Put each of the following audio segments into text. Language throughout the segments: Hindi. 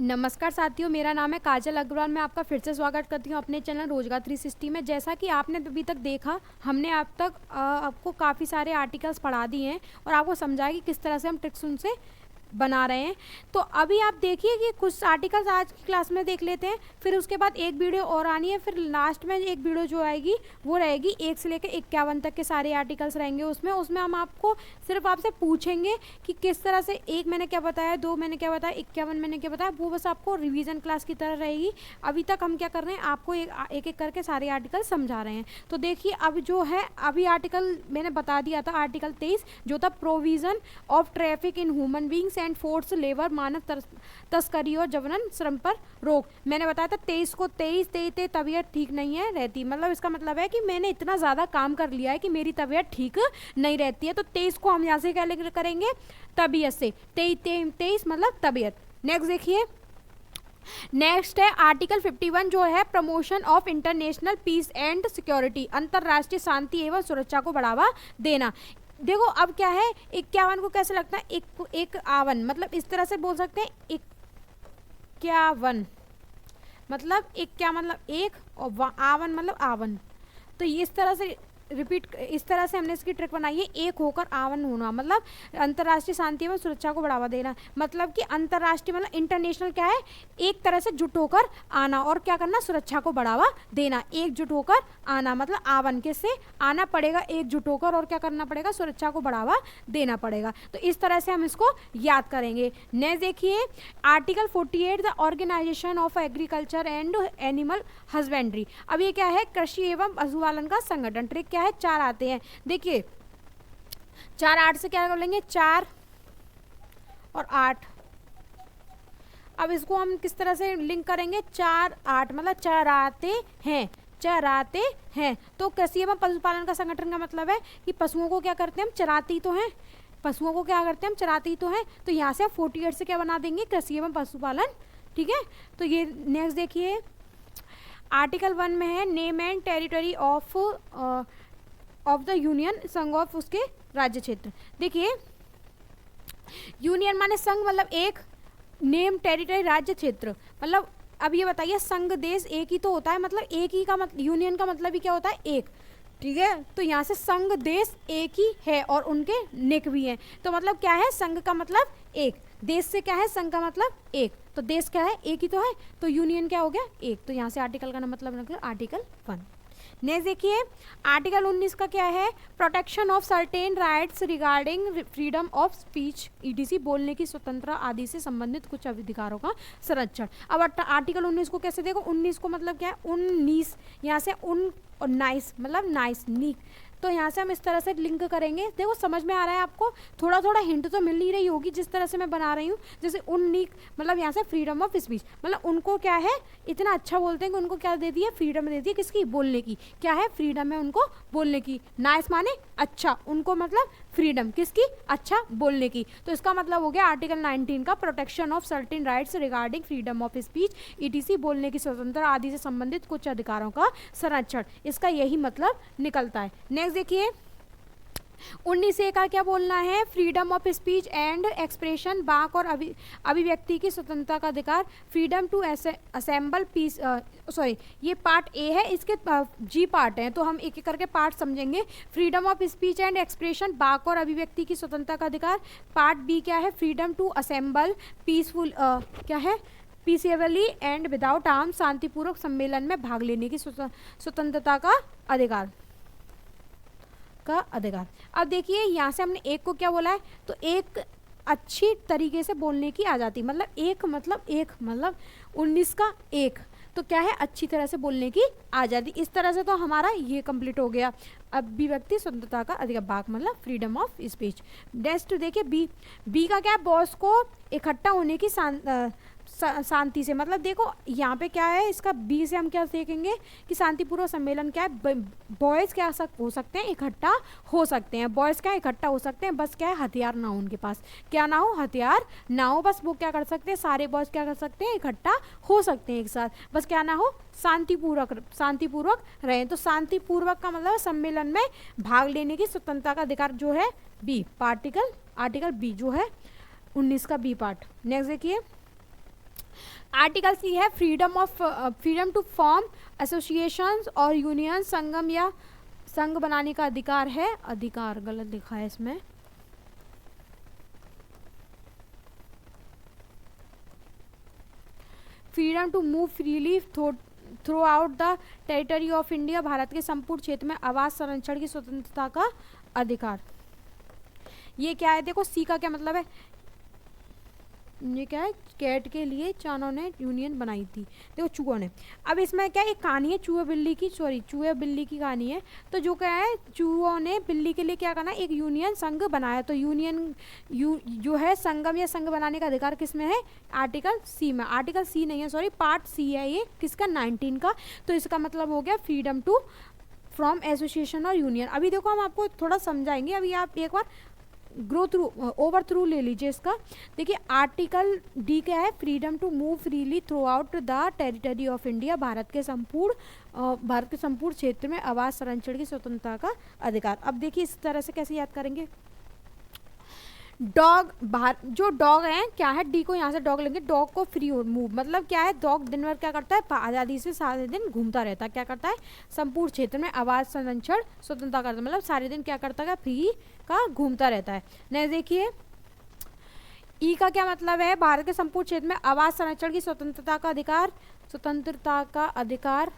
नमस्कार साथियों, मेरा नाम है काजल अग्रवाल। मैं आपका फिर से स्वागत करती हूँ अपने चैनल रोजगार 360 में। जैसा कि आपने अभी तक देखा, हमने आपको काफ़ी सारे आर्टिकल्स पढ़ा दिए हैं और आपको समझाया कि किस तरह से हम ट्रिक्स उनसे बना रहे हैं। तो अभी आप देखिए कि कुछ आर्टिकल्स आज की क्लास में देख लेते हैं, फिर उसके बाद एक वीडियो और आनी है, फिर लास्ट में एक वीडियो जो आएगी वो रहेगी 1 से लेकर 51 तक के सारे आर्टिकल्स रहेंगे। उसमें हम आपको सिर्फ आपसे पूछेंगे कि किस तरह से 1 मैंने क्या बताया, 2 मैंने क्या बताया, 51 मैंने क्या बताया, वो बस आपको रिवीजन क्लास की तरह रहेगी। अभी तक हम क्या कर रहे हैं, आपको एक एक करके सारे आर्टिकल समझा रहे हैं। तो देखिए, अब जो है अभी आर्टिकल मैंने बता दिया था, आर्टिकल 23 जो था provision of traffic in human beings and force labour, मानव तस्करी और जबरन श्रम पर रोक। मैंने बताया था 23 को 23 तबीयत ठीक नहीं है रहती, मतलब इसका मतलब है कि मैंने इतना ज़्यादा काम कर लिया है कि मेरी तबीयत ठीक नहीं रहती है। तो 23 को हम यहाँ से क्या करेंगे, तबीयत से। 23 मतलब तबीयत। नेक्स्ट देखिए, नेक्स्ट है आर्टिकल 51 जो है promotion of international peace and security, अंतरराष्ट्रीय शांति एवं सुरक्षा को बढ़ावा देना। देखो अब क्या है, 51 को कैसे लगता है, एक आवन, मतलब इस तरह से बोल सकते हैं 51 मतलब क्या मतलब एक, और आवन मतलब आवन। तो ये इस तरह से रिपीट, इस तरह से हमने इसकी ट्रिक बनाई है, एक होकर आवन होना, मतलब अंतर्राष्ट्रीय शांति एवं सुरक्षा को बढ़ावा देना। मतलब कि अंतर्राष्ट्रीय मतलब इंटरनेशनल क्या है, एक तरह से जुट होकर आना, और क्या करना, सुरक्षा को बढ़ावा देना। एकजुट होकर आना मतलब आवन, किससे आना पड़ेगा, एकजुट होकर, और क्या करना पड़ेगा, सुरक्षा को बढ़ावा देना पड़ेगा। तो इस तरह से हम इसको याद करेंगे। नेक्स्ट देखिए, article 48 the organisation of agriculture and animal husbandry. अब ये क्या है, कृषि एवं पशुपालन का संगठन। ट्रिक क्या है, 4 आते हैं। देखिए 4 8 से क्या कर लेंगे, 4 और 8। अब इसको हम किस तरह से लिंक करेंगे, 4 8 मतलब चराते हैं, चराते हैं। तो कृषि एवं पशुपालन का संगठन का मतलब है कि पशुओं को क्या करते हैं, हम चराते ही तो हैं, पशुओं को क्या करते हैं, हम चराते ही तो हैं। तो यहाँ से 48 से क्या बना देंगे, कृषि एवं पशुपालन। ठीक है, तो ये नेक्स्ट देखिए, आर्टिकल 1 में है name and territory of the union, संघ ऑफ उसके राज्य क्षेत्र। देखिए यूनियन माने संघ, मतलब एक, नेम टेरिटरी राज्य क्षेत्र, मतलब अब ये बताइए संघ देश एक ही तो होता है, मतलब एक ही का मतलब, यूनियन का मतलब ही क्या होता है, एक। ठीक है, तो यहाँ से संघ देश एक ही है और उनके निक भी हैं। तो मतलब क्या है, संघ का मतलब एक, देश से क्या है, संघ का मतलब एक, तो देश क्या है, एक ही तो है, तो यूनियन क्या हो गया, एक। तो यहाँ से आर्टिकल का मतलब निकला आर्टिकल 1। नेक्स्ट देखिए, आर्टिकल 19 का क्या है, protection of certain rights regarding freedom of speech etc, बोलने की स्वतंत्रता आदि से संबंधित कुछ अधिकारों का संरक्षण। अब आर्टिकल 19 को कैसे देखो, 19 को मतलब क्या है, 19, यहाँ से उन और नाइस मतलब नाइस, नीक। तो यहाँ से हम इस तरह से लिंक करेंगे। देखो समझ में आ रहा है आपको, थोड़ा थोड़ा हिंट तो मिल ही रही होगी जिस तरह से मैं बना रही हूँ। जैसे उन्नीक मतलब यहाँ से फ्रीडम ऑफ स्पीच, मतलब उनको क्या है, इतना अच्छा बोलते हैं कि उनको क्या दे दी है, फ्रीडम दे दी है, किसकी, बोलने की। क्या है, फ्रीडम है उनको बोलने की। नाइस माने अच्छा, उनको मतलब फ्रीडम किसकी, अच्छा बोलने की। तो इसका मतलब हो गया आर्टिकल 19 का protection of certain rights regarding freedom of speech etc, बोलने की स्वतंत्रता आदि से संबंधित कुछ अधिकारों का संरक्षण, इसका यही मतलब निकलता है। नेक्स्ट देखिए, 19A का क्या बोलना है, freedom of speech and expression, वाक और अभिव्यक्ति की स्वतंत्रता का अधिकार, freedom to assemble peace, sorry ये पार्ट ए है, इसके जी पार्ट हैं, तो हम एक एक करके पार्ट समझेंगे। Freedom of speech and expression, वाक और अभिव्यक्ति की स्वतंत्रता का अधिकार। पार्ट बी क्या है, फ्रीडम टू असेंबल पीसफुल, क्या है, पीसफुली एंड विदाउट आर्म, शांतिपूर्वक सम्मेलन में भाग लेने की स्वतंत्रता का अधिकार अब देखिए यहाँ से हमने एक को क्या बोला है, तो एक अच्छी तरीके से बोलने की आज़ादी, मतलब एक मतलब 19 का एक, तो क्या है, अच्छी तरह से बोलने की आज़ादी। इस तरह से तो हमारा ये कंप्लीट हो गया, अभिव्यक्ति स्वतंत्रता का अधिकार, बाक मतलब फ्रीडम ऑफ स्पीच। नेक्स्ट देखिए, बी का क्या है, बॉस को इकट्ठा होने की शांति से, मतलब देखो यहाँ पे क्या है, इसका बी से हम क्या देखेंगे कि शांतिपूर्वक सम्मेलन क्या है, बॉयज़ क्या हो सकते हैं, इकट्ठा हो सकते हैं, बॉयज़ क्या इकट्ठा हो सकते हैं, बस क्या है, हथियार ना हो उनके पास, क्या ना हो, हथियार ना हो, बस वो क्या कर सकते हैं, सारे बॉयज़ क्या कर सकते हैं, इकट्ठा हो सकते हैं एक साथ, बस क्या ना हो, शांतिपूर्वक रहें। तो शांतिपूर्वक का मतलब सम्मेलन में भाग लेने की स्वतंत्रता का अधिकार जो है बी, आर्टिकल बी जो है 19 का बी पार्ट। नेक्स्ट देखिए, आर्टिकल सी है फ्रीडम टू फॉर्म एसोसिएशंस और यूनियन, संगम या संघ बनाने का अधिकार है। अधिकार गलत लिखा है इसमें, freedom to move freely throughout the territory of India, Bharat के संपूर्ण क्षेत्र में आवास संरक्षण की स्वतंत्रता का अधिकार। ये क्या है, देखो सी का क्या मतलब है, ये क्या है, कैट के लिए चानों ने यूनियन बनाई थी, देखो चूहों ने। अब इसमें क्या एक कहानी है चूहे बिल्ली की, चूहे बिल्ली की कहानी है। तो जो क्या है, चूहों ने बिल्ली के लिए क्या करना, एक यूनियन संघ बनाया। तो यूनियन जो है संगम या संघ बनाने का अधिकार किस में है, आर्टिकल सी में। आर्टिकल सी नहीं है, सॉरी, पार्ट सी है ये, किसका, 19 का। तो इसका मतलब हो गया फ्रीडम टू फ्रॉम एसोसिएशन और यूनियन। अभी देखो हम आपको थोड़ा समझाएंगे, अभी आप एक बार ओवर थ्रू ले लीजिए इसका। देखिए आर्टिकल डी क्या है, freedom to move freely throughout the territory of India, Bharat के संपूर्ण क्षेत्र में आवास संरक्षण की स्वतंत्रता का अधिकार। अब देखिए इस तरह से कैसे याद करेंगे। डॉग, बाहर जो डॉग है क्या है, डी को यहाँ से डॉग लेंगे, डॉग को फ्री मूव मतलब क्या है, डॉग दिन भर क्या करता है, आज़ादी से सारे दिन घूमता रहता है। क्या करता है, संपूर्ण क्षेत्र में आवास संरक्षण स्वतंत्रता करता है, मतलब सारे दिन क्या करता है, फ्री का घूमता रहता है। नहीं देखिए ई का क्या मतलब है, भारत के संपूर्ण क्षेत्र में आवास संरक्षण की स्वतंत्रता का अधिकार, स्वतंत्रता का अधिकार।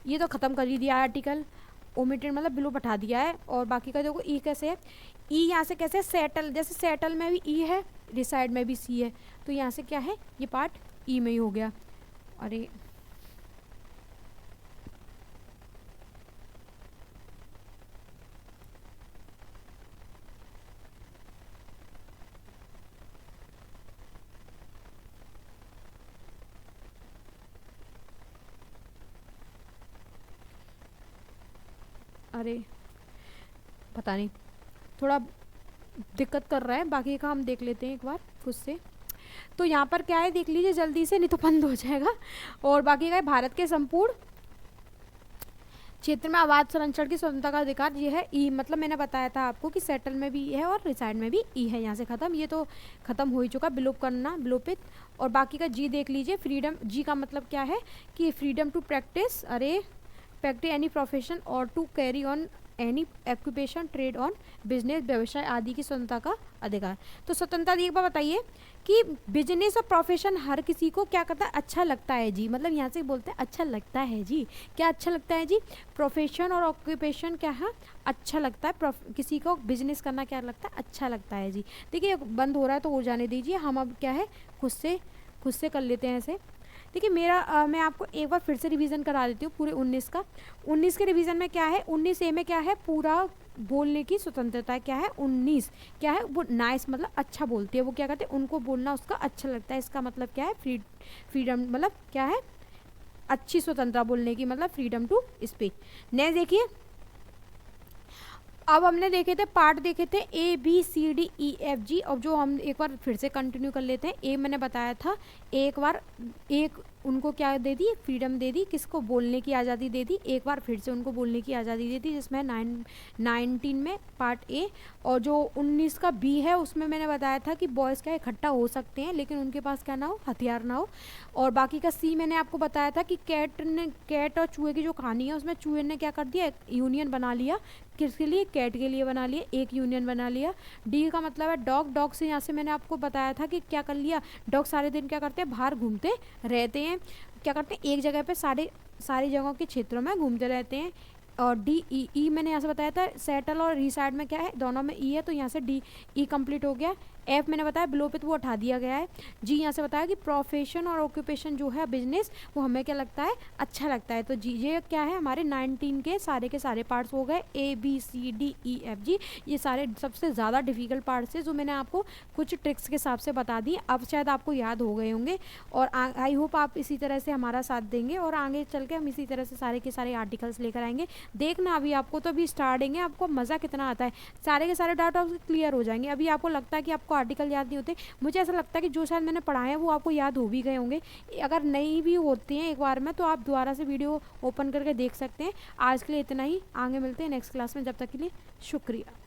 ये तो खत्म कर ही दिया आर्टिकल, ओमिटेड मतलब बिलो बैठा दिया है। और बाकी का देखो ई कैसे है, ई यहाँ से कैसे, सेटल, जैसे सेटल में भी ई है, डिसाइड में भी सी है, तो यहाँ से क्या है, ये पार्ट ई में ही हो गया। अरे अरे पता नहीं, थोड़ा दिक्कत कर रहा है, बाकी का हम देख लेते हैं एक बार खुद से। तो यहाँ पर क्या है, देख लीजिए जल्दी से, नहीं तो बंद हो जाएगा। और बाकी का है, भारत के संपूर्ण क्षेत्र में आवास संरक्षण की स्वतंत्रता का अधिकार, ये है ई, मतलब मैंने बताया था आपको कि सेटल में भी है और रिसाइड में भी ई है। यहाँ से खत्म, ये तो खत्म हो ही चुका, विलोप करना, विलोपित। और बाकी का जी देख लीजिए, फ्रीडम, जी का मतलब क्या है कि freedom to practise any profession और to carry on any occupation, trade on, business, व्यवसाय आदि की स्वतंत्रता का अधिकार। तो स्वतंत्रता एक बार बताइए कि बिजनेस और प्रोफेशन हर किसी को क्या करता है, अच्छा लगता है जी, मतलब यहाँ से बोलते हैं अच्छा लगता है जी। क्या अच्छा लगता है जी, प्रोफेशन और ऑक्यूपेशन क्या है, अच्छा लगता है। किसी को बिजनेस करना क्या लगता है, अच्छा लगता है जी। देखिए बंद हो रहा है तो हो जाने दीजिए, हम अब क्या है खुद से कर लेते हैं ऐसे। देखिए मैं आपको एक बार फिर से रिवीजन करा देती हूँ पूरे 19 का। 19 के रिवीजन में क्या है, 19 ए में क्या है, पूरा बोलने की स्वतंत्रता क्या है। 19 क्या है, वो नाइस मतलब अच्छा बोलती है, वो क्या कहते हैं, उनको बोलना उसका अच्छा लगता है। इसका मतलब क्या है, फ्रीडम मतलब क्या है, अच्छी स्वतंत्रता बोलने की, मतलब फ्रीडम टू स्पीच। नेक्स्ट देखिए, अब हमने देखे थे पार्ट देखे थे A B C D E F G. अब जो हम एक बार फिर से कंटिन्यू कर लेते हैं। ए मैंने बताया था, एक बार एक उनको क्या दे दी, फ्रीडम दे दी, किसको, बोलने की आज़ादी दे दी। एक बार फिर से उनको बोलने की आज़ादी दे दी, जिसमें 19 में पार्ट ए। और जो 19 का बी है उसमें मैंने बताया था कि बॉयज़ क्या इकट्ठा हो सकते हैं, लेकिन उनके पास क्या ना हो, हथियार ना हो। और बाकी का सी मैंने आपको बताया था कि कैट और चूहे की जो कहानी है उसमें चूहे ने क्या कर दिया, एक यूनियन बना लिया, किसके लिए, कैट के लिए बना लिया, एक यूनियन बना लिया। डी का मतलब है डॉग से यहाँ से मैंने आपको बताया था कि क्या कर लिया, डॉग सारे दिन क्या करते हैं, बाहर घूमते रहते हैं, क्या करते हैं, एक जगह पे सारी जगहों के क्षेत्रों में घूमते रहते हैं। और डी ई मैंने यहाँ से बताया था, सेटल और रिसाइड में क्या है, दोनों में ई है, तो यहाँ से डी ई कंप्लीट हो गया। एफ मैंने बताया विलोपित, वो हटा दिया गया है। जी यहाँ से बताया कि प्रोफेशन और ऑक्यूपेशन जो है बिजनेस, वो हमें क्या लगता है, अच्छा लगता है। तो जी ये क्या है, हमारे 19 के सारे पार्ट्स हो गए, A B C D E F G. ये सारे सबसे ज़्यादा डिफिकल्ट पार्ट्स हैं जो मैंने आपको कुछ ट्रिक्स के हिसाब से बता दी। अब शायद आपको याद हो गए होंगे, और आई होप आप इसी तरह से हमारा साथ देंगे, और आगे चल के हम इसी तरह से सारे के सारे आर्टिकल्स लेकर आएंगे। देखना अभी आपको तो अभी स्टार्टिंग है, आपको मज़ा कितना आता है, सारे के सारे डाउट आपके क्लियर हो जाएंगे। अभी आपको लगता है कि आपको आर्टिकल याद नहीं होते, मुझे ऐसा लगता है कि जो शायद मैंने पढ़ाए हैं वो आपको याद हो भी गए होंगे। अगर नहीं भी होते हैं एक बार में, तो आप दोबारा से वीडियो ओपन करके देख सकते हैं। आज के लिए इतना ही, आगे मिलते हैं नेक्स्ट क्लास में, जब तक के लिए शुक्रिया।